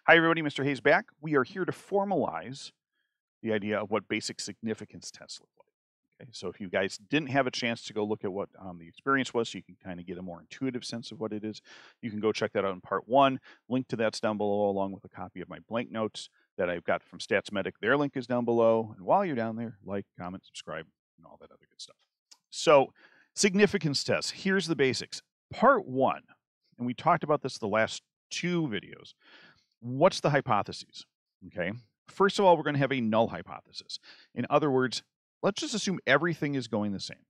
Hi, everybody. Mr. Hayes back. We are here to formalize the idea of what basic significance tests look like. Okay, so if you guys didn't have a chance to go look at what the experience was, so you can kind of get a more intuitive sense of what it is, you can go check that out in part 1. Link to that's down below, along with a copy of my blank notes that I've got from StatsMedic. Their link is down below. And while you're down there, like, comment, subscribe, and all that other good stuff. So significance tests. Here's the basics. Part 1, and we talked about this the last 2 videos. What's the hypotheses? Okay. First of all, we're going to have a null hypothesis. In other words, let's just assume everything is going the same.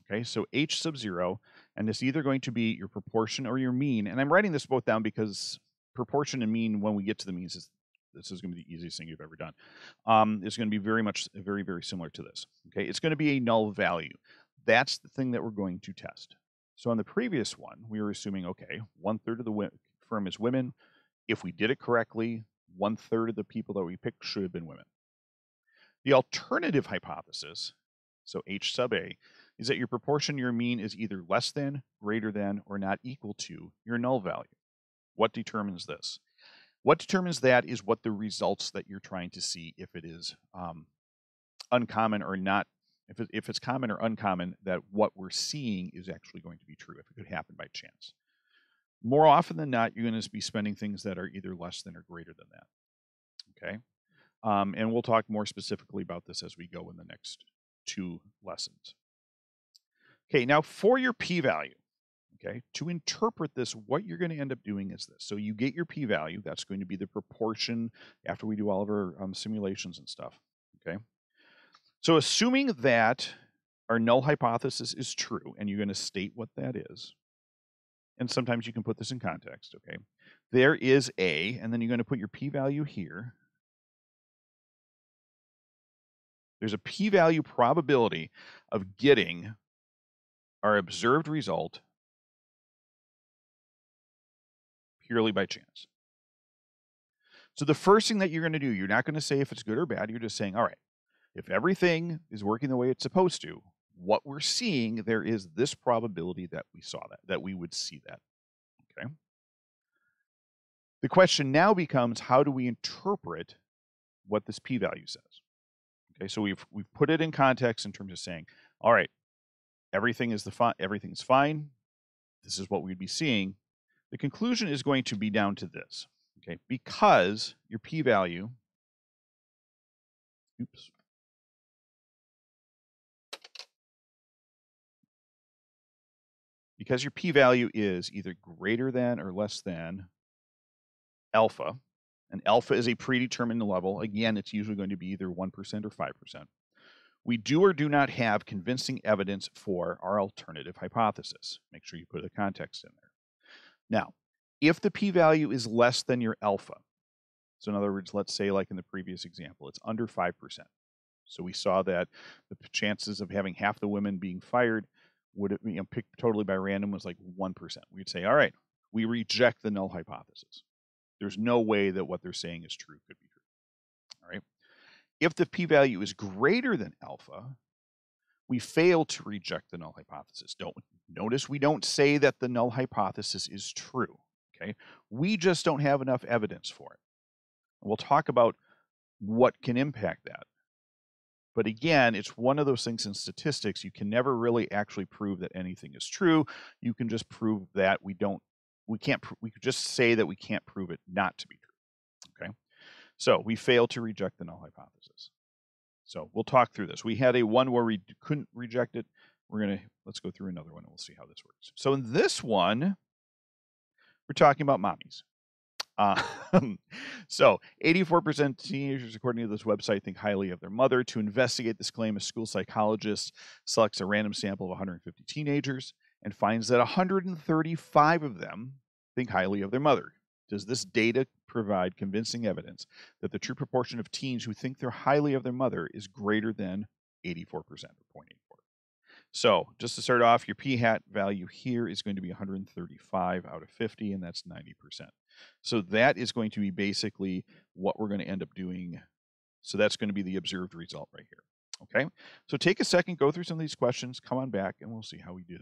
Okay, so H sub 0, and it's either going to be your proportion or your mean. And I'm writing this both down because proportion and mean, when we get to the means, this is going to be the easiest thing you've ever done. It's going to be very, very similar to this. Okay, it's going to be a null value. That's the thing that we're going to test. So on the previous one, we were assuming, okay, 1/3 of the firm is women. If we did it correctly, 1/3 of the people that we picked should have been women. The alternative hypothesis, so H sub A, is that your proportion, your mean, is either less than, greater than, or not equal to your null value. What determines this? What determines that is what the results that you're trying to see, if it is uncommon or not, if it's common or uncommon, that what we're seeing is actually going to be true, if it could happen by chance. More often than not, you're going to be spending things that are either less than or greater than that. Okay. And we'll talk more specifically about this as we go in the next 2 lessons. Okay, now for your p-value, okay, to interpret this, what you're going to end up doing is this. So you get your p-value. That's going to be the proportion after we do all of our simulations and stuff. Okay. So assuming that our null hypothesis is true, and you're going to state what that is, and sometimes you can put this in context, okay? There is A, and then you're going to put your p-value here. There's a p-value probability of getting our observed result purely by chance. So the first thing that you're going to do, you're not going to say if it's good or bad. You're just saying, all right, if everything is working the way it's supposed to, what we're seeing, there is this probability that we saw that we would see that. Okay. The question now becomes, how do we interpret what this p-value says? Okay, so we've put it in context in terms of saying, all right, everything's fine. This is what we'd be seeing. The conclusion is going to be down to this. Okay, because your p-value, because your p-value is either greater than or less than alpha, and alpha is a predetermined level. Again, it's usually going to be either 1% or 5%. We do or do not have convincing evidence for our alternative hypothesis. Make sure you put the context in there. Now, if the p-value is less than your alpha, so in other words, let's say like in the previous example, it's under 5%. So we saw that the chances of having half the women being fired would it be picked totally by random was like 1%. We'd say, all right, we reject the null hypothesis. There's no way that what they're saying is true could be true. All right. If the p-value is greater than alpha, we fail to reject the null hypothesis. Notice we don't say that the null hypothesis is true. Okay. We just don't have enough evidence for it. And we'll talk about what can impact that. But again, it's one of those things in statistics, you can never really actually prove that anything is true. You can just prove that we could just say that we can't prove it not to be true. Okay. So we fail to reject the null hypothesis. So we'll talk through this. We had a one where we couldn't reject it. Let's go through another one and we'll see how this works. So in this one, we're talking about mommies. So 84% of teenagers, according to this website, think highly of their mother. To investigate this claim, a school psychologist selects a random sample of 150 teenagers and finds that 135 of them think highly of their mother. Does this data provide convincing evidence that the true proportion of teens who think they're highly of their mother is greater than 84%, or 0.84? So just to start off, your p-hat value here is going to be 135 out of 50, and that's 90%. So that is going to be basically what we're going to end up doing. So that's going to be the observed result right here. Okay, so take a second, go through some of these questions, come on back, and we'll see how we did.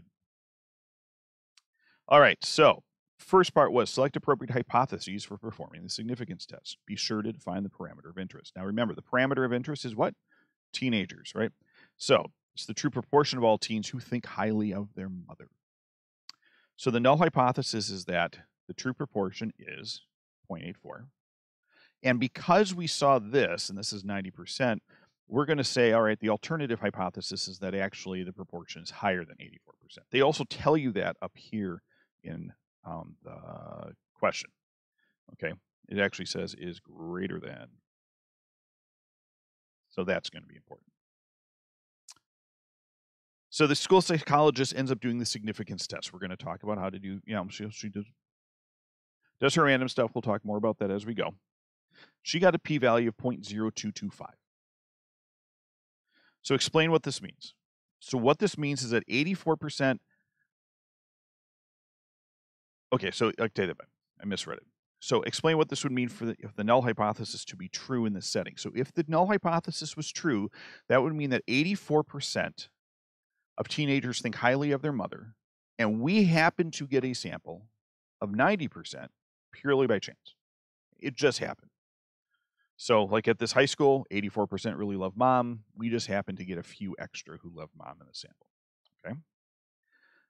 All right, so First part was select appropriate hypotheses for performing the significance test. Be sure to define the parameter of interest. Now remember, the parameter of interest is what? Teenagers, right? So it's the true proportion of all teens who think highly of their mother. So the null hypothesis is that the true proportion is 0.84. And because we saw this, and this is 90%, we're going to say, all right, the alternative hypothesis is that actually the proportion is higher than 84%. They also tell you that up here in the question. Okay, it actually says is greater than. So that's going to be important. So the school psychologist ends up doing the significance test. We're going to talk about how to do, she does her random stuff. We'll talk more about that as we go. She got a p-value of 0.0225. So explain what this means. So what this means is that 84%. Okay, so I'll tell you that. I misread it. So explain what this would mean for if the null hypothesis to be true in this setting. So if the null hypothesis was true, that would mean that 84% of teenagers think highly of their mother, and we happen to get a sample of 90% purely by chance. It just happened. So like at this high school, 84% really love mom. We just happen to get a few extra who love mom in the sample. Okay.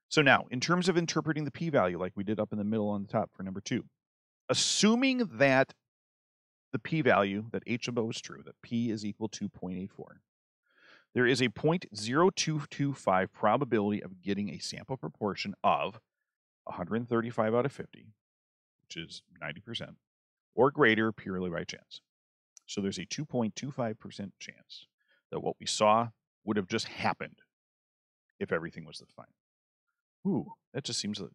So now, in terms of interpreting the p-value, like we did up in the middle on the top for number 2, assuming that the p-value, that h of o is true, that p is equal to 0.84, there is a 0.0225 probability of getting a sample proportion of 135 out of 50, which is 90%, or greater purely by chance. So there's a 2.25% chance that what we saw would have just happened if everything was defined. Ooh, that just seems like,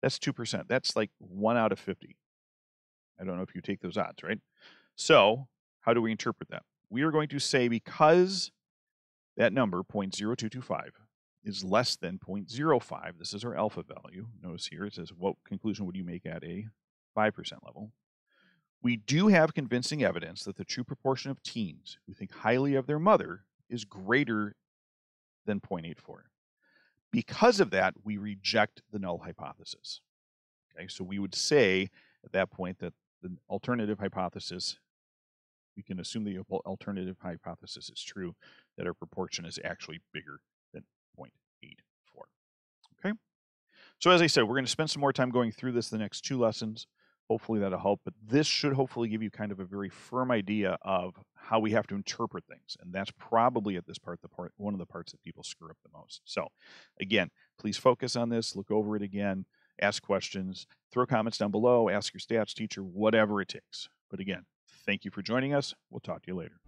that's 2%. That's like 1 out of 50. I don't know if you take those odds, right? So how do we interpret that? We are going to say because that number, 0.0225, is less than 0.05, this is our alpha value. Notice here it says, what conclusion would you make at a 5% level? We do have convincing evidence that the true proportion of teens who think highly of their mother is greater than 0.84. Because of that, we reject the null hypothesis. Okay, so we would say at that point that the alternative hypothesis, we can assume the alternative hypothesis is true, that our proportion is actually bigger than 0.84. Okay, so as I said, we're going to spend some more time going through this the next 2 lessons. Hopefully that'll help, but this should hopefully give you kind of a very firm idea of how we have to interpret things, and that's probably at this part, one of the parts that people screw up the most. So again, please focus on this, look over it again, ask questions, throw comments down below, ask your stats teacher, whatever it takes. But again, thank you for joining us. We'll talk to you later.